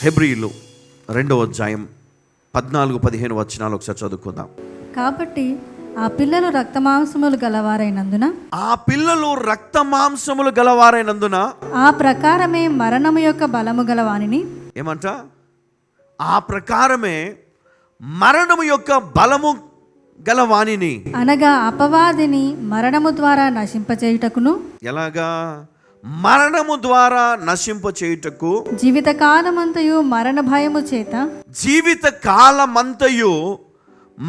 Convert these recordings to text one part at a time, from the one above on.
హెబ్రీయులు 2వ అధ్యాయం 14-15 వచనాలు ఒకసారి చదువుకుందాం. కాబట్టి ఆ పిల్లలు రక్తమాంసములు గలవారైనందున ఆ ప్రకారమే మరణము యొక్క బలము గలవానిని ఏమంట? ఆ ప్రకారమే మరణము యొక్క బలము గలవానిని అనగా అపవాదిని మరణము ద్వారా నశింపచేయుటకును. ఎలాగా? మరణము ద్వారా నశింపచేయుటకు, జీవితకాలమంతయు మరణ భయము చేత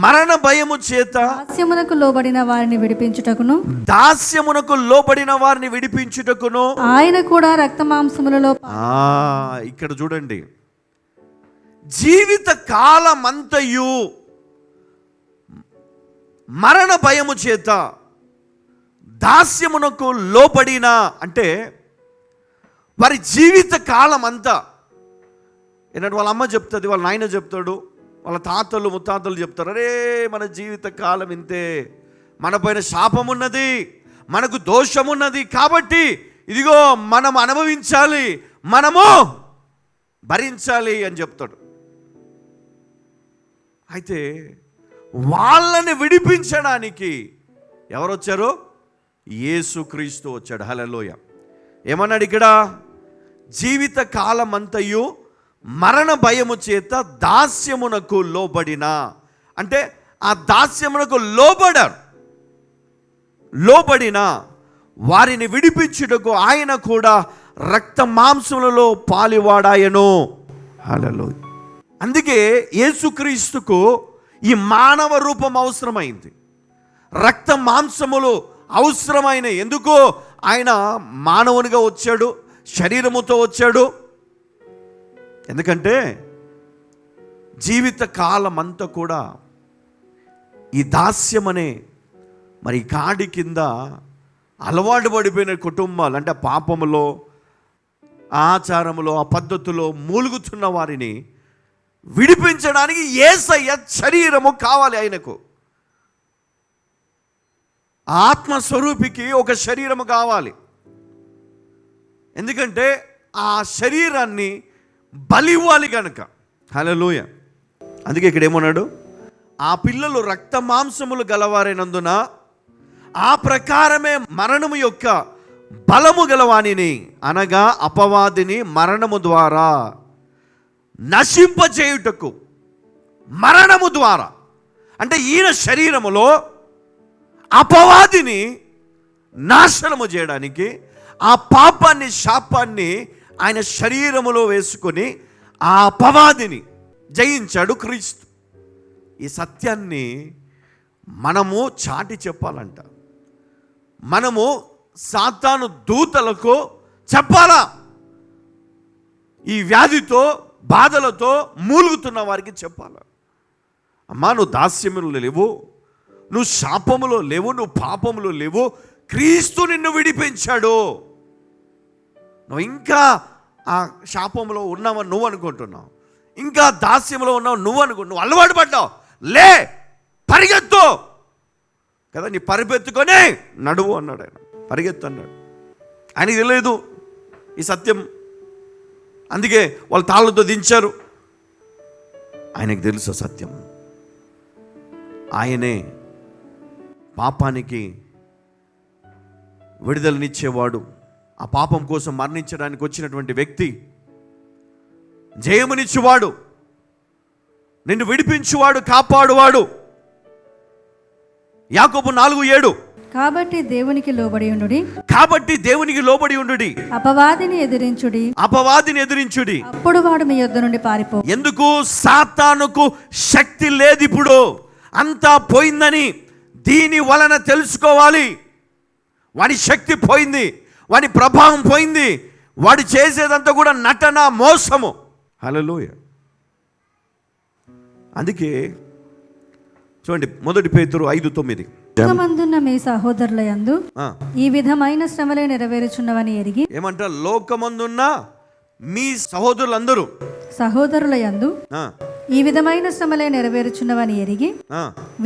మరణ భయము చేత దాస్యమునకు లోబడిన వారిని విడిపించుటకును ఆయన కూడా రక్తమాంసములలో ఇక్కడ చూడండి, జీవిత కాలమంతయు మరణ భయము చేత దాస్యమునకు లోబడిన, అంటే వారి జీవిత కాలం అంతా ఏంటంటే వాళ్ళ అమ్మ చెప్తుంది, వాళ్ళ నాయన చెప్తాడు, వాళ్ళ తాతలు ముత్తాతలు చెప్తారు, అరే మన జీవిత కాలం ఇంతే, మన పైన శాపం ఉన్నది, మనకు దోషం ఉన్నది, కాబట్టి ఇదిగో మనం అనుభవించాలి, మనము భరించాలి అని చెప్తాడు. అయితే వాళ్ళని విడిపించడానికి ఎవరు వచ్చారు? యేసుక్రీస్తు వచ్చాడు. హల్లెలూయా. ఏమన్నాడు ఇక్కడ? జీవిత కాలమంతయు మరణ భయము చేత దాస్యమునకు లోబడిన, అంటే ఆ దాస్యమునకు లోబడిన వారిని విడిపించుటకు ఆయన కూడా రక్త మాంసములలో పాలివాడాయను. హల్లెలూయా. అందుకే యేసుక్రీస్తుకు ఈ మానవ రూపం అవసరమైంది, రక్త మాంసములు అవసరమైన. ఎందుకు? ఆయన మానవునిగా వచ్చాడు, శరీరముతో వచ్చాడు. ఎందుకంటే జీవిత కాలం అంతా కూడా ఈ దాస్యం అనే మరి కాడి కింద అలవాటు పడిపోయిన కుటుంబాలు, అంటే పాపములో, ఆచారములో, ఆ పద్ధతిలో మూలుగుతున్న వారిని విడిపించడానికి యేసయ్య శరీరము కావాలి. ఆయనకు ఆత్మస్వరూపికి ఒక శరీరము కావాలి. ఎందుకంటే ఆ శరీరాన్ని బలి ఇవ్వాలి కనుక. హల్లెలూయా. అందుకే ఇక్కడ ఏమన్నాడు? ఆ పిల్లలు రక్త మాంసములు గలవారైనందున ఆ ప్రకారమే మరణము యొక్క బలము గలవానిని, అనగా అపవాదిని మరణము ద్వారా నశింపచేయుటకు. మరణము ద్వారా అంటే ఈయన శరీరములో అపవాదిని నాశనము చేయడానికి, ఆ పాపాన్ని, శాపాన్ని ఆయన శరీరములో వేసుకొని ఆ అపవాదిని జయించాడు క్రీస్తు. ఈ సత్యాన్ని మనము చాటి చెప్పాలంట. మనము సాతాను దూతలకు చెప్పాలా? ఈ వ్యాధితో, బాధలతో మూలుగుతున్న వారికి చెప్పాలా? అమ్మా, నువ్వు దాస్యములో లేవు, నువ్వు శాపములో లేవు, నువ్వు పాపములో లేవు, క్రీస్తు నిన్ను విడిపించాడు. నువ్వు ఇంకా ఆ శాపంలో ఉన్నావని నువ్వు అనుకుంటున్నావు, ఇంకా దాస్యంలో ఉన్నావు నువ్వు అలవాటు పడ్డావు. లే, పరిగెత్తు కదా, నీ పరిగెత్తుకొని నడువు అన్నాడు ఆయన. పరిగెత్తు అన్నాడు. ఆయనకి తెలియదు ఈ సత్యం, అందుకే వాళ్ళు తాళ్ళతో దించారు. ఆయనకు తెలుసు సత్యం. ఆయనే పాపానికి విడుదలనిచ్చేవాడు, ఆ పాపం కోసం మరణించడానికి వచ్చినటువంటి వ్యక్తి, జయమునిచ్చేవాడు, నిన్ను విడిపించువాడు, కాపాడువాడు. యాకోబు 4:7 కాబట్టి దేవునికి లోబడి ఉండుడి, అపవాదిని ఎదిరించుడి, అప్పుడు వాడు మీ యొద్ద నుండి పారిపో. ఎందుకు? సాతానుకు శక్తి లేదు, ఇప్పుడు అంతా పోయిందని దీని వలన తెలుసుకోవాలి. వాడి శక్తి పోయింది, వాడి ప్రభావం పోయింది, వాడు చేసేదంతా కూడా నటన, మోసము. హల్లెలూయా. అందుకే చూడండి, 1 పేతురు 5:9 లోకమందున్న మీ సహోదరుల యందు ఈ విధమైన శ్రమలే నెరవేరుచున్నవని ఎరిగి. ఏమంట? లోకమందున్న మీ సహోదరుల యందు ఈ విధమైన శ్రమలే నెరవేరుచున్నవని ఎరిగి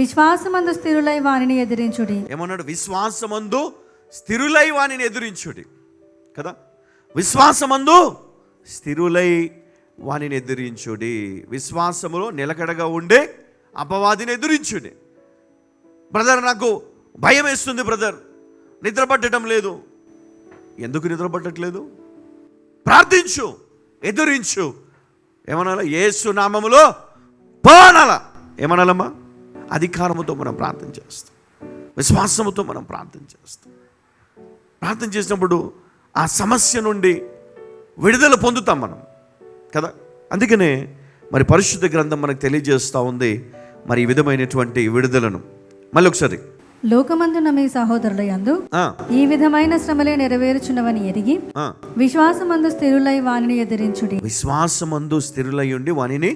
విశ్వాసమందు స్థిరులై వానిని ఎదిరించుడి. ఏమన్నాడు? విశ్వాసమందు స్థిరులై వానిని ఎదిరించుడి కదా. విశ్వాసమందు స్థిరులై వానిని ఎదిరించుడి. విశ్వాసములో నిలకడగా ఉండే అపవాదిని ఎదిరించుడి. బ్రదర్, నాకు భయం వేస్తుంది బ్రదర్, నిద్ర పట్టడం లేదు. ఎందుకు నిద్ర పట్టట్లేదు? ప్రార్థించు, ఎదురించు. ఏమనాలా? యేసు నామములో పోనాలా. ఏమనాలమ్మా? అధికారముతో మనం ప్రార్థన చేస్తాం, విశ్వాసముతో మనం ప్రార్థన చేస్తాం. ప్రార్థన చేసినప్పుడు ఆ సమస్య నుండి విడుదల పొందుతాం మనం కదా. అందుకనే మరి పరిశుద్ధ గ్రంథం మనకు తెలియజేస్తూ ఉంది మరి ఈ విధమైనటువంటి విడుదలను. మళ్ళీ ఒకసారి, లోకమందున్న మీ సహోదరుల యందు ఈ విధమైన శ్రమలే నెరవేరుచున్నవని ఎరిగి విశ్వాసమందు స్థిరులై వానిని ఎదిరించుడి. విశ్వాసమందు స్థిరులై ఉండి వానిని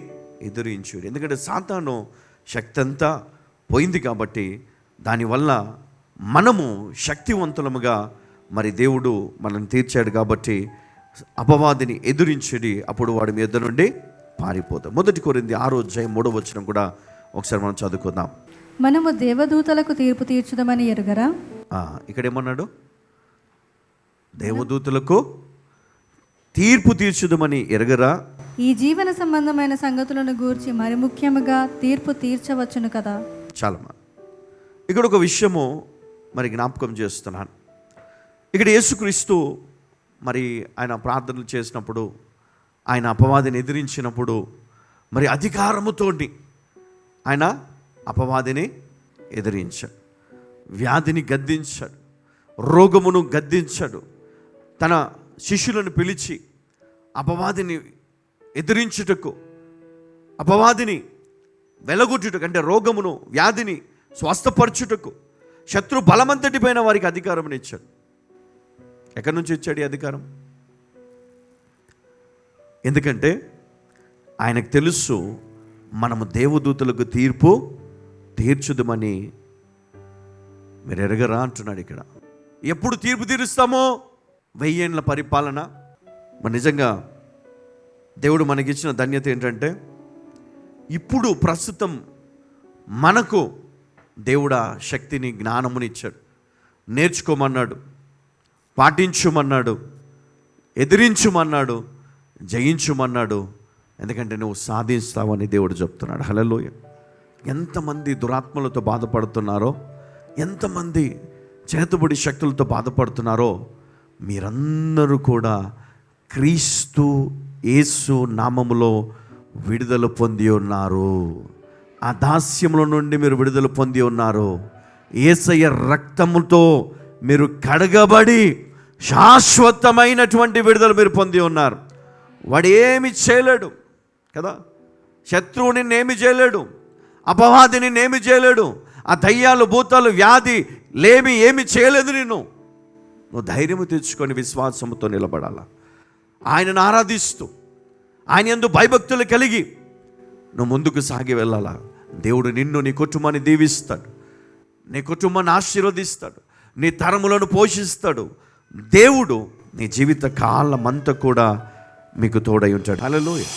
ఎదిరించుడి. ఎందుకంటే సాతాను శక్తి అంతా పోయింది కాబట్టి దానివల్ల మనము శక్తివంతులముగా మరి దేవుడు మనల్ని తీర్చాడు కాబట్టి అపవాదిని ఎదురించుడి, అప్పుడు వాడి మీద నుండి పారిపోతాం. 1 కొరింథీ 6:3 కూడా ఒకసారి మనం చదువుకుందాం. మనము దేవదూతలకు తీర్పు తీర్చుదామని ఎరుగరా? ఇక్కడ ఏమన్నాడు? దేవదూతలకు తీర్పు తీర్చుదామని ఎరగరా? ఈ జీవన సంబంధమైన సంగతులను గూర్చి మరి ముఖ్యముగా తీర్పు తీర్చవచ్చును కదా. చాలా ఇక్కడ ఒక విషయము మరి జ్ఞాపకం చేస్తున్నాను. ఇక్కడ యేసుక్రీస్తు మరి ఆయన ప్రార్థనలు చేసినప్పుడు, ఆయన అపవాదిని ఎదిరించినప్పుడు మరి అధికారముతోటి ఆయన అపవాదిని ఎదిరించాడు, వ్యాధిని గద్దించాడు, రోగమును గద్దించాడు. తన శిష్యులను పిలిచి అపవాదిని ఎదిరించుటకు, అపవాదిని వెలగొట్టుటకు, అంటే రోగమును వ్యాధిని స్వస్థపరచుటకు, శత్రు బలమంతటి పైన వారికి అధికారం ఇచ్చాడు. ఎక్కడి నుంచి ఇచ్చాడు ఈ అధికారం? ఎందుకంటే ఆయనకు తెలుసు మనము దేవదూతలకు తీర్పు తీర్చుదమని. మీరు ఎరగరా అంటున్నాడు ఇక్కడ. ఎప్పుడు తీర్పు తీరుస్తామో? 1000 ఏళ్ల పరిపాలన. మరి నిజంగా దేవుడు మనకిచ్చిన ధన్యత ఏంటంటే ఇప్పుడు ప్రస్తుతం మనకు దేవుడు శక్తిని, జ్ఞానముని ఇచ్చాడు. నేర్చుకోమన్నాడు, పాటించుమన్నాడు, ఎదిరించుమన్నాడు, జయించుమన్నాడు. ఎందుకంటే నువ్వు సాధిస్తావని దేవుడు చెప్తున్నాడు. హల్లెలూయా. ఎంతమంది దురాత్మలతో బాధపడుతున్నారో, ఎంతమంది చేతబడి శక్తులతో బాధపడుతున్నారో, మీరందరూ కూడా క్రీస్తు యేసు నామములో విడుదల పొంది ఉన్నారు. ఆ దాస్యముల నుండి మీరు విడుదల పొంది ఉన్నారు. యేసయ్య రక్తముతో మీరు కడగబడి శాశ్వతమైనటువంటి విడుదల మీరు పొంది ఉన్నారు. వాడు ఏమి చేయలేడు కదా. శత్రువుని ఏమి చేయలేడు, అపవాదిని ఏమి చేయలేడు. ఆ దయ్యాలు, భూతాలు, వ్యాధి లేమి ఏమి చేయలేదు. నువ్వు ధైర్యము తెచ్చుకొని విశ్వాసముతో నిలబడాలా. ఆయనను ఆరాధిస్తూ, ఆయన యందు భయభక్తులు కలిగి నువ్వు ముందుకు సాగి వెళ్ళాలా. దేవుడు నిన్ను, నీ కుటుంబాన్ని దీవిస్తాడు, నీ కుటుంబాన్ని ఆశీర్వదిస్తాడు, నీ తరములను పోషిస్తాడు. దేవుడు నీ జీవిత కాలమంతా కూడా మీకు తోడై ఉంటాడు. హల్లెలూయా.